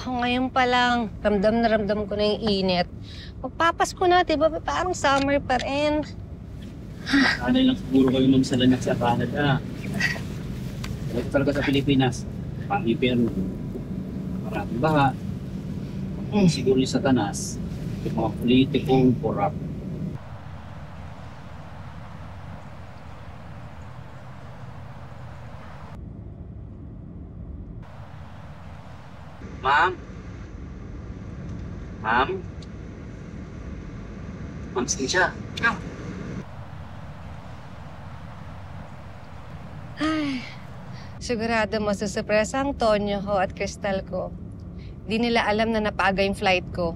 Ngayon pa lang, ramdam na ramdam ko na yung init. Magpapasko na, diba? Parang summer pa rin. Sanay lang siguro kayo nung sa lanak sa Canada. Ito talaga sa Pilipinas. Pang-Peru. Maraming baha. Siguro yung Satanas. Yung mga politikong corrupt. Ma'am? Ma'am? Ma'am, sige siya. Ay, sigurado masusurpresa ang Tonyo ko at Crystal ko. Di nila alam na napaaga yung flight ko.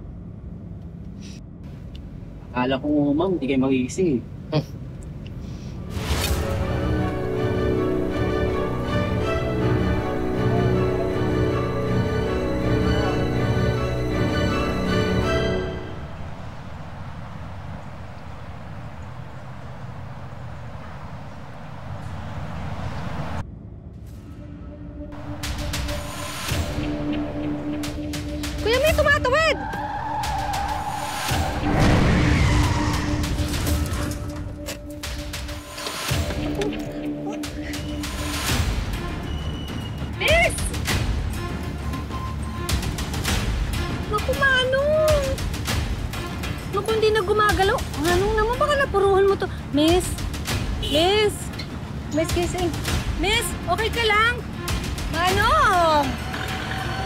Akala ko, ma'am, hindi kayo magigising. Kuya, may tumatawid! Miss! Naku, Manong! Naku, hindi na gumagalaw. Manong naman, baka napuruhan mo to. Miss! Miss! Miss, gising. Miss, okay ka lang? Manong!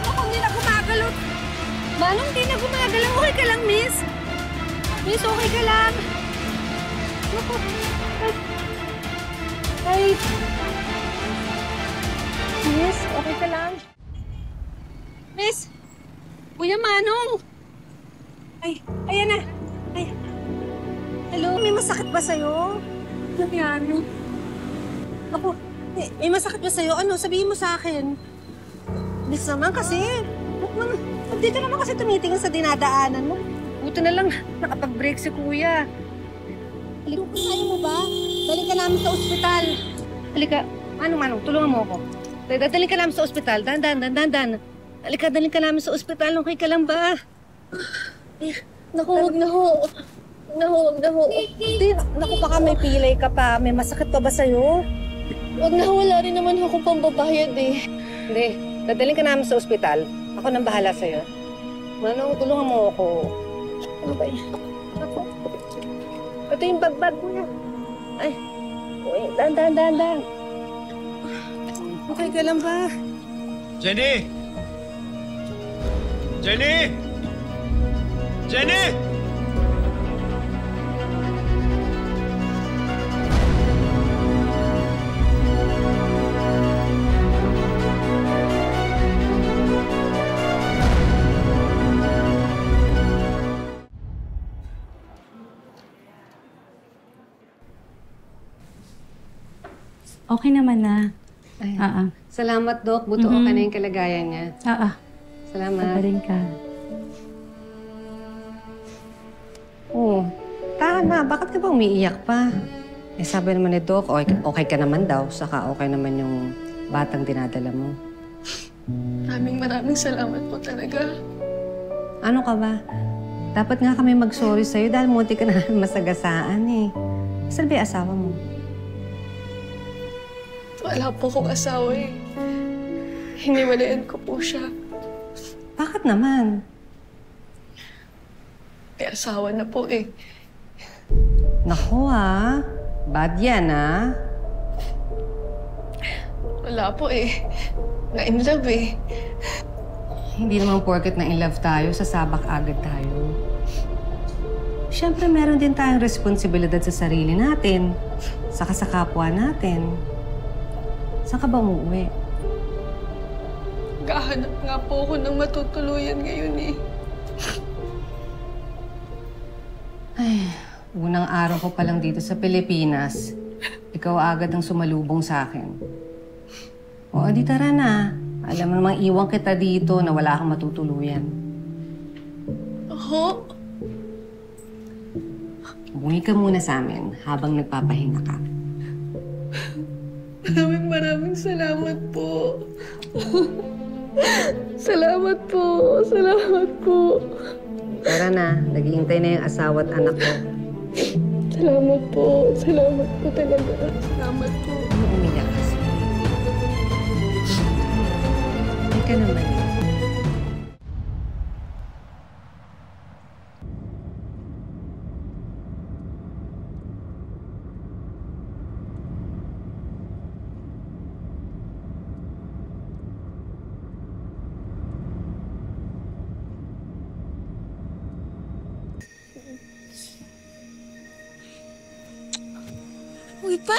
Naku, hindi na gumagalaw. Manong, hindi na gumagalaw. Okay ka lang, Miss? Miss, okay ka lang? Naku. Ay. Miss, okay ka lang? Miss! Kuya Manong! Ay, ayan na. Ay. Hello, may masakit ba sa'yo? Nangyari? Ako, may masakit ba sa'yo? Ano, sabihin mo sa akin. Miss naman kasi. Dito naman kasi tumitingin sa dinadaanan mo. Buti na lang nakapag-break si Kuya. Halika, kaya mo ba? Daling ka namin sa ospital. Halika, Manong, tulungan mo ako. Daling ka namin sa ospital. Dan. Halika, daling ka namin sa ospital. Okay ka lang ba? Naku, wag na ho. Wag na ho. Hindi, naku, baka may pilay ka pa. May masakit pa ba sa'yo? Wag na ho, wala rin naman akong pambabayad eh. Hindi, dadaling ka namin sa ospital. Ako nang bahala sa'yo. Manong, tulungan mo ako. Ano ba yan? Ako. Ito yung bag mo na. Ay, uy, dan. Okay ka lang ba? Jenny! Jenny! Jenny! Okay naman na. Ay, salamat, Doc. Buto okay na yung kalagayan niya. Salamat. Sabarin ka. Oo. Tama, bakit ka ba umiiyak pa? Eh, sabi naman ni Doc, okay ka naman daw. Saka okay naman yung batang dinadala mo. Maraming salamat po talaga. Ano ka ba? Dapat nga kami mag-sorry sa'yo dahil munti ka na masagasaan eh. Saan ba yung asawa mo? Wala po akong asawa eh. Hiniwalayan ko po siya. Bakit naman? May asawa na po eh. Naku bad yan Wala po eh. Na-in love eh. Hindi naman porket na in love tayo, sasabak agad tayo. Siyempre, meron din tayong responsibilidad sa sarili natin. Saka sa kapwa natin. Saan ka ba umuwi? Gahanap nga po ako ng matutuluyan ngayon eh. Ay, unang araw ko pa lang dito sa Pilipinas. Ikaw agad ang sumalubong sa akin. O, di tara na. Alam mo namang iwan kita dito na wala kang matutuluyan. Ako? Umuwi ka muna sa amin habang nagpapahinga ka. Maraming salamat po. Salamat po. Salamat po. Tara na, naghihintay na yung asawa at anak ko. Salamat po. Salamat po talaga. Salamat po. Umiyak kasi. Hindi ka naman eh. Uy pa!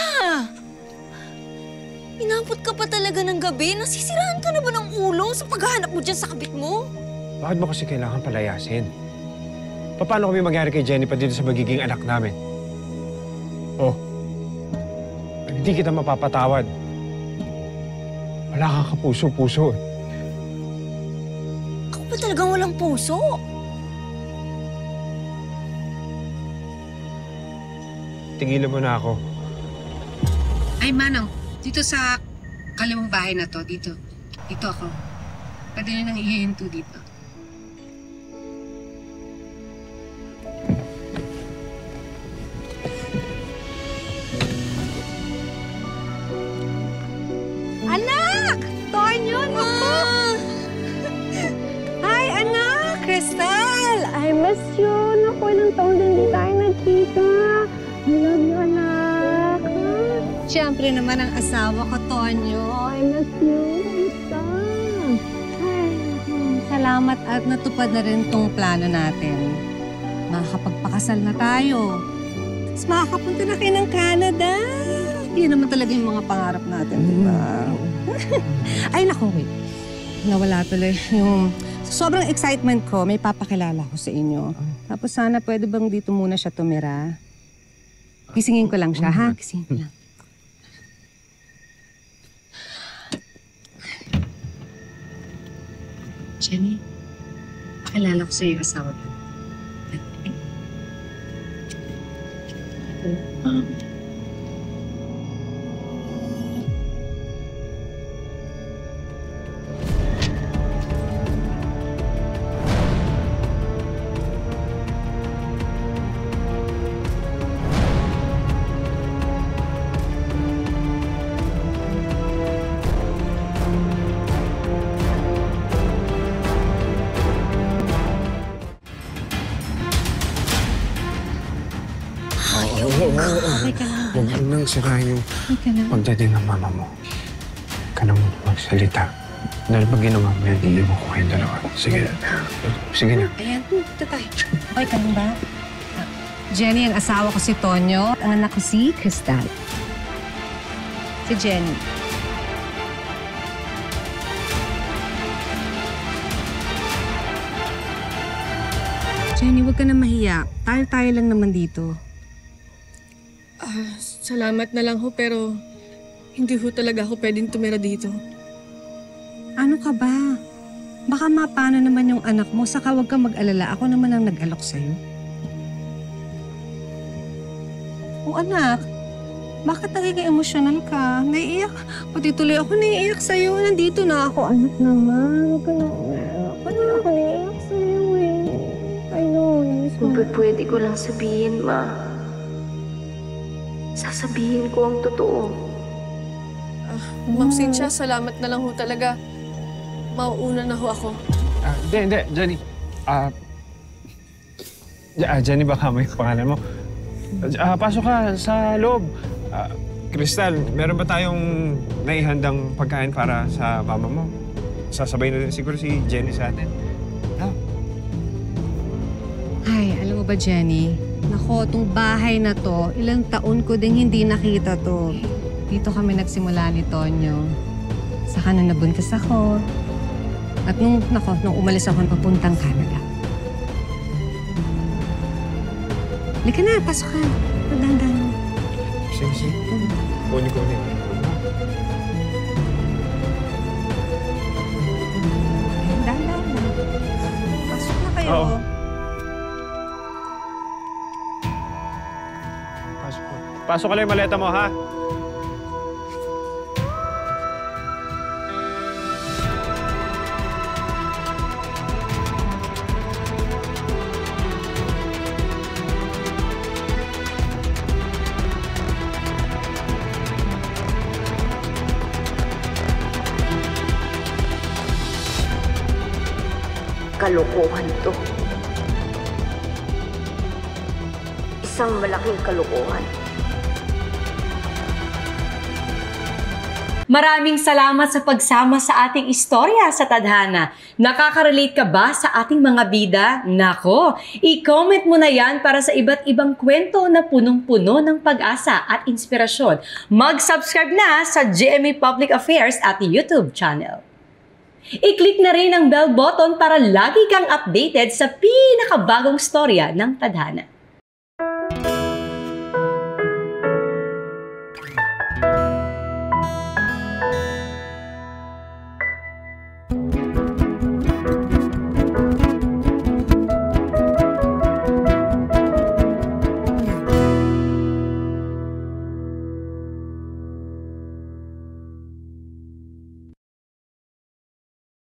Inabot ka pa talaga ng gabi? Nasisiraan ka na ba ng ulo sa paghahanap mo dyan sa kabit mo? Bakit mo kasi kailangan palayasin? Paano kami magyari kay Jenny pa dito sa magiging anak namin? Oh, hindi kita mapapatawad. Wala kang kapuso-puso. Ako pa talagang walang puso. Tigilan mo na ako. Ay, Manong, dito sa kalimang bahay na to, dito. Dito ako. Pwede nyo nang ihihinto dito. Anak! Tonyo, naku! Hi, anak! Crystal! I miss you. Naku, ilang taon din hindi tayo nagkita. I love you, anak. Siyempre naman ang asawa ko, Tonyo. I miss you. Kamusta? Salamat at natupad na rin tong plano natin. Makakapagpakasal na tayo. Tapos makakapunta na kayo ng Canada. Yun naman talaga yung mga pangarap natin, di ba? Ay, naku, wait. Nawala tuloy yung... Sobrang excitement ko, may papakilala ko sa inyo. Tapos sana pwede bang dito muna siya tumira? Gisingin ko lang siya, ha? Gisingin ko lang. Jenny, pakilala ko sa iyo asawa ko. Okay ka lang. Huwag mo nang sirahin yung pagdating ng mama mo. Huwag ka nang magsalita. Dahil pag ginawa mo yan, iiwan ko kayong dalawa. Sige na. Sige na. Ayan, ito tayo. Okay ka lang ba? Jenny, ang asawa ko si Tonyo. Ang anak ko si Crystal. Si Jenny. Jenny, huwag ka na mahiya. Tayo-tayo lang naman dito. Salamat na lang ho, pero hindi ho talaga ako pwedeng tumira dito. Ano ka ba? Baka mapano naman yung anak mo, saka huwag kang mag-alala. Ako naman ang nag-alok sa'yo. O anak, bakit nagiging emosyonal ka? Naiiyak. Pati tuloy ako naiiyak sa'yo. Nandito na ako. Anak naman, huwag ka na umiyak. Pati ako naiiyak sa'yo eh. I know, namiss mo. Kung pwede ko lang sabihin, Ma. Sasabihin ko ang totoo. Ma'am Cynthia, salamat na lang ho talaga. Mauuna na ho ako. Hindi, Jenny. Jenny, baka may pangalan mo. Pasok ka sa loob. Crystal, meron ba tayong naihandang pagkain para sa mama mo? Sasabay na rin siguro si Jenny sa atin. Ay, alam mo ba, Jenny? Nako, itong bahay na to, ilang taon ko ding hindi nakita to. Dito kami nagsimula ni Tonyo. Saka na nabuntis ako. At nung umalis ako papuntang Canada. Halika na, pasok ka. Dahan-dahan. Sige. Kunin ko ulit. Dahan-dahan lang. Pasok na kayo. Oo. Pasok ka lang yung maleta mo, ha? kalokohan to. Isang malaking kalokohan. Maraming salamat sa pagsama sa ating istorya sa Tadhana. Nakaka-relate ka ba sa ating mga bida? Nako, i-comment mo na yan para sa iba't ibang kwento na punong-puno ng pag-asa at inspirasyon. Mag-subscribe na sa GMA Public Affairs at YouTube channel. I-click na rin ang bell button para lagi kang updated sa pinakabagong storya ng Tadhana.